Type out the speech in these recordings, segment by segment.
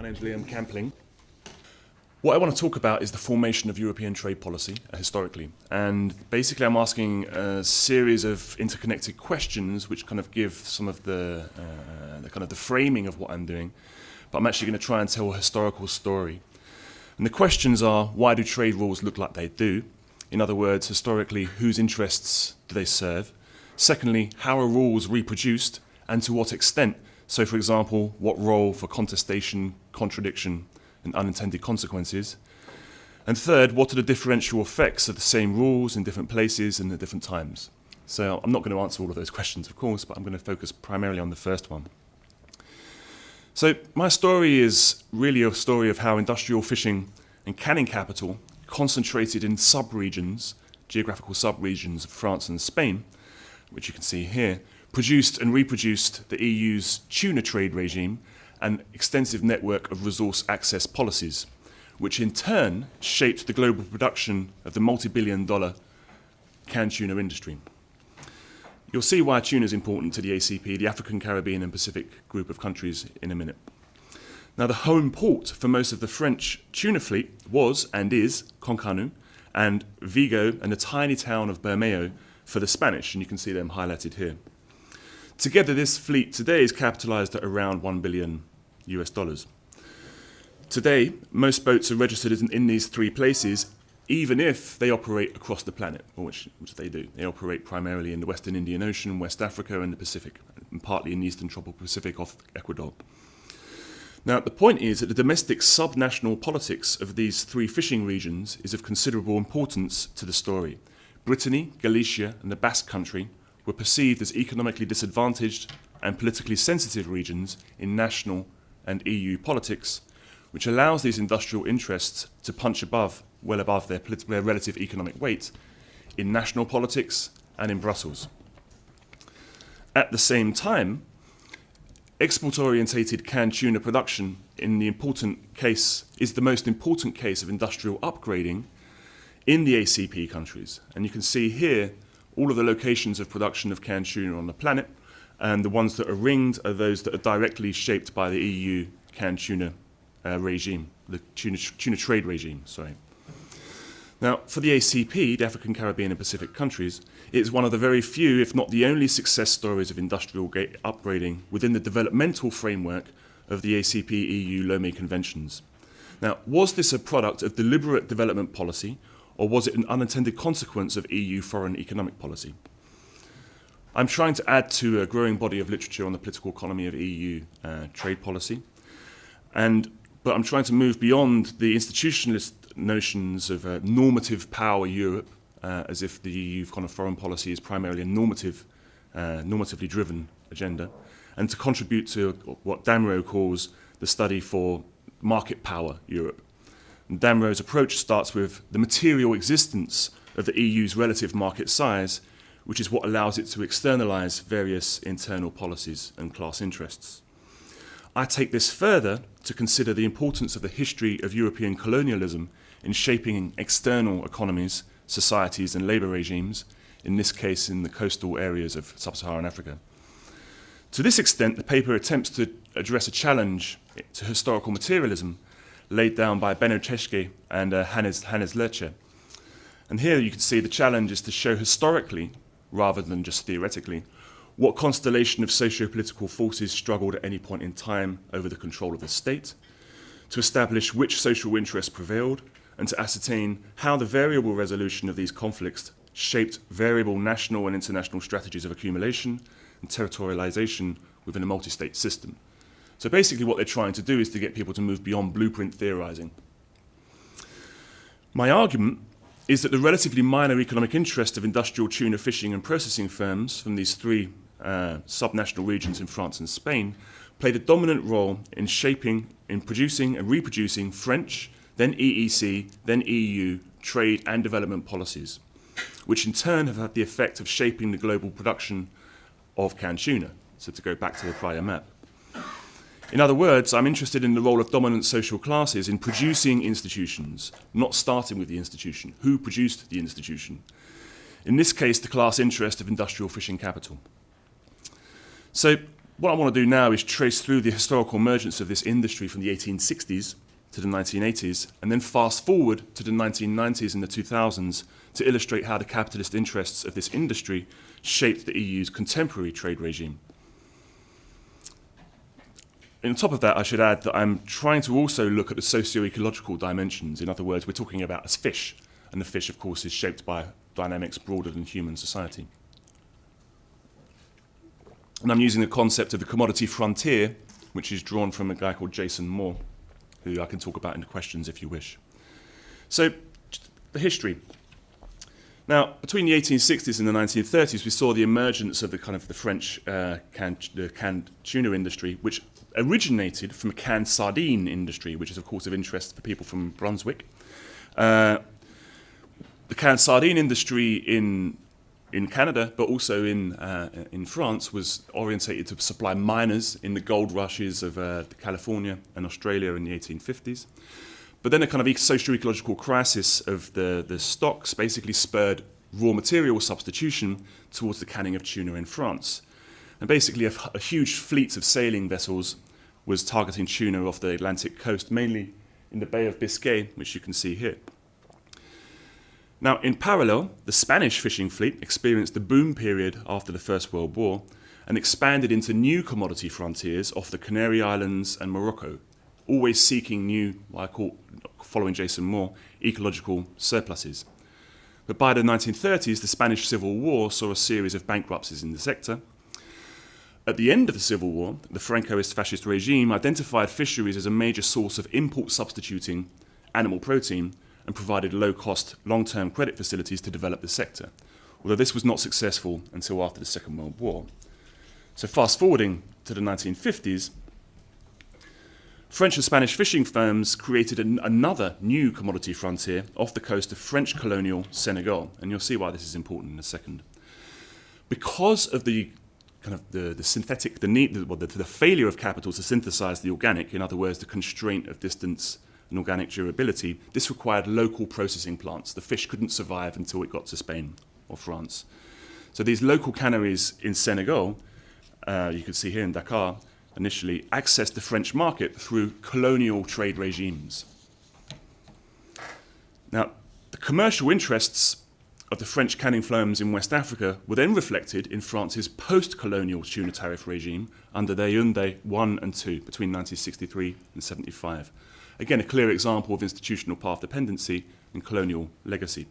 name's Liam Campling. What I want to talk about is the formation of European trade policy historically. And basically I'm asking a series of interconnected questions which kind of give some of the framing of what I'm doing. But I'm actually going to try and tell a historical story. And the questions are, why do trade rules look like they do? In other words, historically, whose interests do they serve? Secondly, how are rules reproduced and to what extent? So, for example, what role for contestation, contradiction, and unintended consequences? And third, what are the differential effects of the same rules in different places and at different times? So I'm not going to answer all of those questions, of course, but I'm going to focus primarily on the first one. So my story is really a story of how industrial fishing and canning capital concentrated in sub-regions, geographical sub-regions of France and Spain, which you can see here, produced and reproduced the EU's tuna trade regime and extensive network of resource access policies, which in turn shaped the global production of the multi-billion-dollar canned tuna industry. You'll see why tuna is important to the ACP, the African, Caribbean and Pacific group of countries, in a minute. Now, the home port for most of the French tuna fleet was and is Concarneau, and Vigo and the tiny town of Bermeo for the Spanish, and you can see them highlighted here. Together, this fleet today is capitalized at around $1 billion. Today, most boats are registered in these three places, even if they operate across the planet, which they do. They operate primarily in the Western Indian Ocean, West Africa, and the Pacific, and partly in the Eastern Tropical Pacific off Ecuador. Now, the point is that the domestic subnational politics of these three fishing regions is of considerable importance to the story. Brittany, Galicia, and the Basque Country were perceived as economically disadvantaged and politically sensitive regions in national and EU politics, which allows these industrial interests to punch well above their relative economic weight in national politics and in Brussels. At the same time, export-orientated canned tuna production is the most important case of industrial upgrading in the ACP countries. And you can see here all of the locations of production of canned tuna on the planet, and the ones that are ringed are those that are directly shaped by the EU canned tuna regime, the tuna trade regime, sorry. Now, for the ACP, the African, Caribbean and Pacific countries, it is one of the very few, if not the only, success stories of industrial upgrading within the developmental framework of the ACP-EU Lomé Conventions. Now, was this a product of deliberate development policy, or was it an unintended consequence of EU foreign economic policy? I'm trying to add to a growing body of literature on the political economy of EU trade policy, but I'm trying to move beyond the institutionalist notions of normative power Europe, as if the EU kind of foreign policy is primarily a normatively driven agenda, and to contribute to what Damro calls the study for market power Europe. And Damro's approach starts with the material existence of the EU's relative market size, which is what allows it to externalize various internal policies and class interests. I take this further to consider the importance of the history of European colonialism in shaping external economies, societies and labour regimes, in this case in the coastal areas of sub-Saharan Africa. To this extent, the paper attempts to address a challenge to historical materialism laid down by Benno Teschke and Hannes Lerche. And here you can see the challenge is to show historically, rather than just theoretically, what constellation of socio-political forces struggled at any point in time over the control of the state, to establish which social interests prevailed, and to ascertain how the variable resolution of these conflicts shaped variable national and international strategies of accumulation and territorialization within a multi-state system. So basically what they're trying to do is to get people to move beyond blueprint theorizing. My argument is that the relatively minor economic interest of industrial tuna fishing and processing firms from these three subnational regions in France and Spain played a dominant role in shaping, in producing and reproducing French, then EEC, then EU trade and development policies, which in turn have had the effect of shaping the global production of canned tuna. So to go back to the prior map. In other words, I'm interested in the role of dominant social classes in producing institutions, not starting with the institution. Who produced the institution? In this case, the class interest of industrial fishing capital. So what I want to do now is trace through the historical emergence of this industry from the 1860s to the 1980s, and then fast forward to the 1990s and the 2000s to illustrate how the capitalist interests of this industry shaped the EU's contemporary trade regime. On top of that, I should add that I'm trying to also look at the socio-ecological dimensions. In other words, we're talking about as fish, and the fish, of course, is shaped by dynamics broader than human society. And I'm using the concept of the commodity frontier, which is drawn from a guy called Jason Moore, who I can talk about in the questions if you wish. So, the history. Now, between the 1860s and the 1930s, we saw the emergence of the French canned tuna industry, which originated from a canned sardine industry, which is, of course, of interest for people from Brunswick. The canned sardine industry in Canada, but also in France, was orientated to supply miners in the gold rushes of California and Australia in the 1850s. But then a kind of socio-ecological crisis of the stocks basically spurred raw material substitution towards the canning of tuna in France. And basically a huge fleet of sailing vessels was targeting tuna off the Atlantic coast, mainly in the Bay of Biscay, which you can see here. Now, in parallel, the Spanish fishing fleet experienced the boom period after the First World War and expanded into new commodity frontiers off the Canary Islands and Morocco, always seeking new, what I call, following Jason Moore, ecological surpluses. But by the 1930s, the Spanish Civil War saw a series of bankruptcies in the sector. At the end of the Civil War, the Francoist fascist regime identified fisheries as a major source of import substituting animal protein and provided low-cost, long-term credit facilities to develop the sector, although this was not successful until after the Second World War. So fast-forwarding to the 1950s, French and Spanish fishing firms created another new commodity frontier off the coast of French colonial Senegal, and you'll see why this is important in a second. Because of the failure of capital to synthesize the organic, in other words, the constraint of distance and organic durability, this required local processing plants. The fish couldn't survive until it got to Spain or France. So these local canneries in Senegal, you can see here in Dakar, initially accessed the French market through colonial trade regimes. Now, the commercial interests of the French canning firms in West Africa were then reflected in France's post-colonial tuna tariff regime under the Yaoundé 1 and 2 between 1963 and 75. Again, a clear example of institutional path dependency and colonial legacy.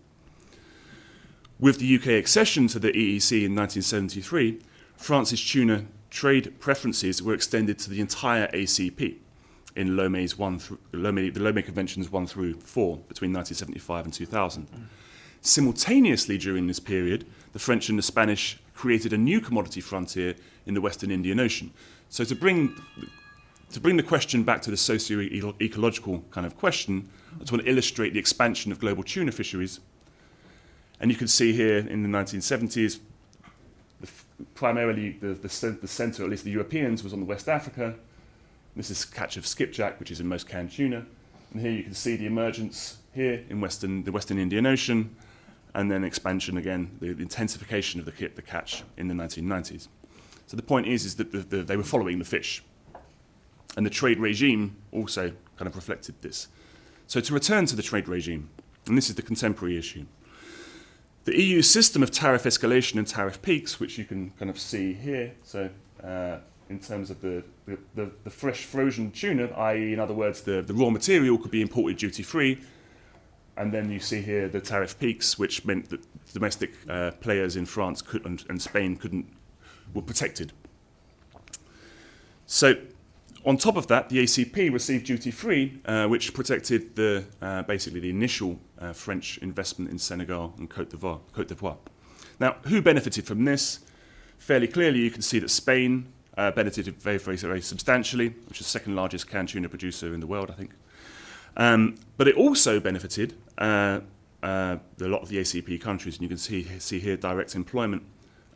With the UK accession to the EEC in 1973, France's tuna trade preferences were extended to the entire ACP in the Lomé Conventions 1 through 4 between 1975 and 2000. Simultaneously during this period, the French and the Spanish created a new commodity frontier in the Western Indian Ocean. So to bring the question back to the socio-ecological kind of question, I just want to illustrate the expansion of global tuna fisheries. And you can see here in the 1970s, primarily the centre, at least the Europeans, was on the West Africa. This is catch of skipjack, which is in most canned tuna. And here you can see the emergence here in the Western Indian Ocean, and then expansion again, the intensification of the catch in the 1990s. So the point is that they were following the fish. And the trade regime also kind of reflected this. So to return to the trade regime, and this is the contemporary issue. The EU system of tariff escalation and tariff peaks, which you can kind of see here, so in terms of the fresh frozen tuna, i.e. in other words, the raw material could be imported duty-free, and then you see here the tariff peaks, which meant that domestic players in France and Spain were protected. So on top of that, the ACP received duty-free, which protected basically the initial French investment in Senegal and Côte d'Ivoire. Now, who benefited from this? Fairly clearly, you can see that Spain benefited very, very, very substantially, which is the second largest canned tuna producer in the world, I think. But it also benefited a lot of the ACP countries, and you can see here direct employment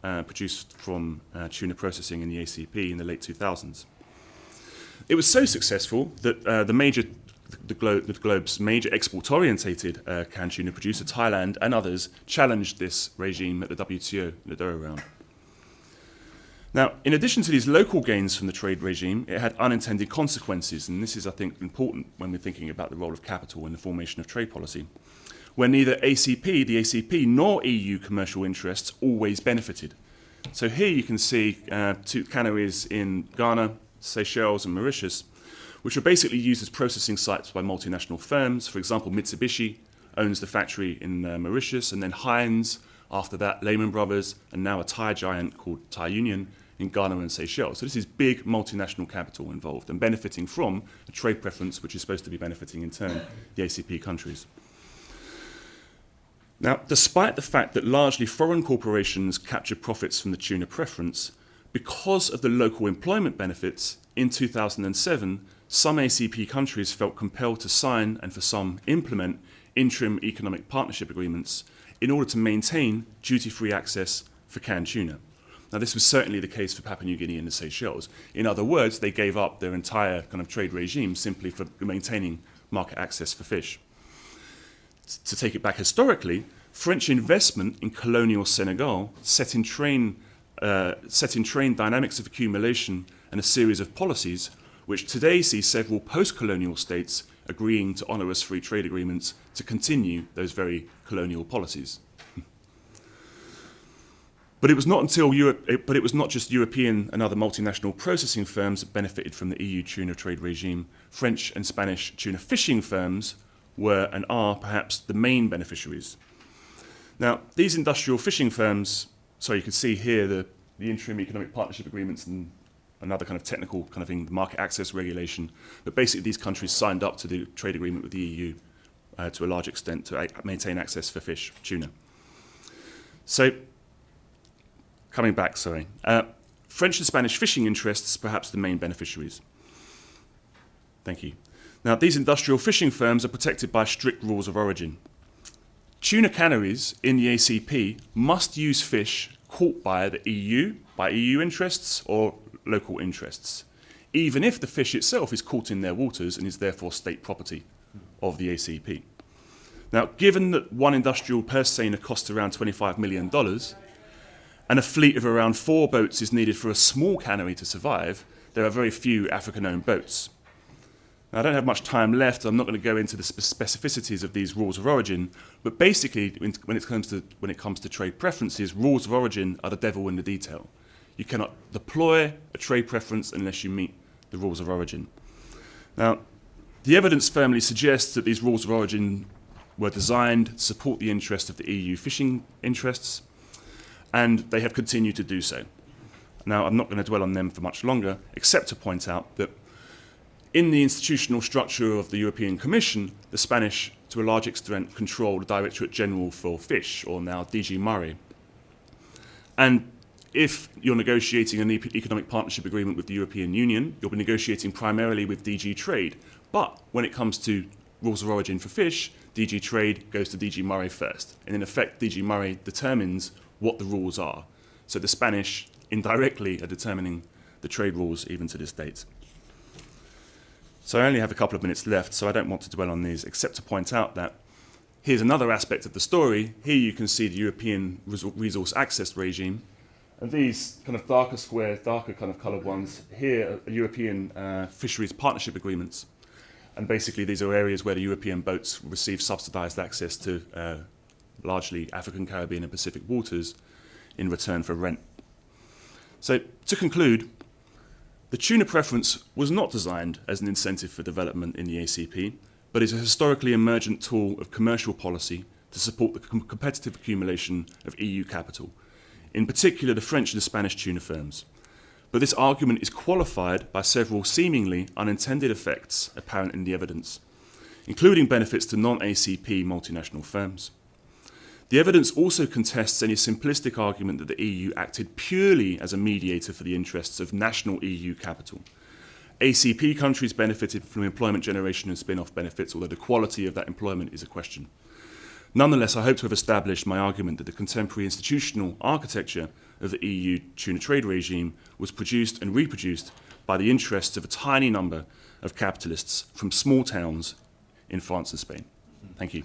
produced from tuna processing in the ACP in the late 2000s. It was so successful that the globe's major export-orientated canned tuna producer, Thailand and others, challenged this regime at the WTO in the Doha round. Now, in addition to these local gains from the trade regime, it had unintended consequences, and this is, I think, important when we're thinking about the role of capital in the formation of trade policy, where neither the ACP, nor EU commercial interests always benefited. So here you can see two canneries in Ghana, Seychelles, and Mauritius, which were basically used as processing sites by multinational firms. For example, Mitsubishi owns the factory in Mauritius, and then Heinz, after that, Lehman Brothers, and now a Thai giant called Thai Union in Ghana and Seychelles. So this is big multinational capital involved and benefiting from a trade preference which is supposed to be benefiting in turn the ACP countries. Now, despite the fact that largely foreign corporations captured profits from the tuna preference, because of the local employment benefits, in 2007, some ACP countries felt compelled to sign and for some implement interim economic partnership agreements in order to maintain duty-free access for canned tuna. Now, this was certainly the case for Papua New Guinea and the Seychelles. In other words, they gave up their entire kind of trade regime simply for maintaining market access for fish. To take it back historically, French investment in colonial Senegal set in train dynamics of accumulation and a series of policies which today see several post-colonial states agreeing to onerous free trade agreements to continue those very colonial policies. But it was not just European and other multinational processing firms that benefited from the EU tuna trade regime. French and Spanish tuna fishing firms were and are perhaps the main beneficiaries. Now, these industrial fishing firms, so you can see here the interim economic partnership agreements and another kind of technical kind of thing, the market access regulation, but basically these countries signed up to the trade agreement with the EU to a large extent to maintain access for fish, tuna. So, coming back, French and Spanish fishing interests, perhaps the main beneficiaries. Thank you. Now, these industrial fishing firms are protected by strict rules of origin. Tuna canneries in the ACP must use fish caught by the EU, by EU interests or local interests, even if the fish itself is caught in their waters and is therefore state property of the ACP. Now, given that one industrial purse seiner costs around $25 million, and a fleet of around 4 boats is needed for a small cannery to survive, there are very few African-owned boats. Now, I don't have much time left. I'm not going to go into the specificities of these rules of origin, but basically, when it comes to trade preferences, rules of origin are the devil in the detail. You cannot deploy a trade preference unless you meet the rules of origin. Now, the evidence firmly suggests that these rules of origin were designed to support the interest of the EU fishing interests, and they have continued to do so. Now, I'm not going to dwell on them for much longer, except to point out that in the institutional structure of the European Commission, the Spanish, to a large extent, control the Directorate General for Fish, or now DG Murray. And if you're negotiating an economic partnership agreement with the European Union, you'll be negotiating primarily with DG Trade. But when it comes to rules of origin for fish, DG Trade goes to DG Murray first. And in effect, DG Murray determines what the rules are. So the Spanish indirectly are determining the trade rules even to this date. So I only have a couple of minutes left, so I don't want to dwell on these, except to point out that here's another aspect of the story. Here you can see the European resource access regime. And these kind of darker kind of coloured ones, here are European fisheries partnership agreements. And basically these are areas where the European boats receive subsidised access to largely African, Caribbean and Pacific waters in return for rent. So to conclude, the tuna preference was not designed as an incentive for development in the ACP, but is a historically emergent tool of commercial policy to support the competitive accumulation of EU capital, in particular the French and the Spanish tuna firms. But this argument is qualified by several seemingly unintended effects apparent in the evidence, including benefits to non-ACP multinational firms. The evidence also contests any simplistic argument that the EU acted purely as a mediator for the interests of national EU capital. ACP countries benefited from employment generation and spin-off benefits, although the quality of that employment is a question. Nonetheless, I hope to have established my argument that the contemporary institutional architecture of the EU tuna trade regime was produced and reproduced by the interests of a tiny number of capitalists from small towns in France and Spain. Thank you.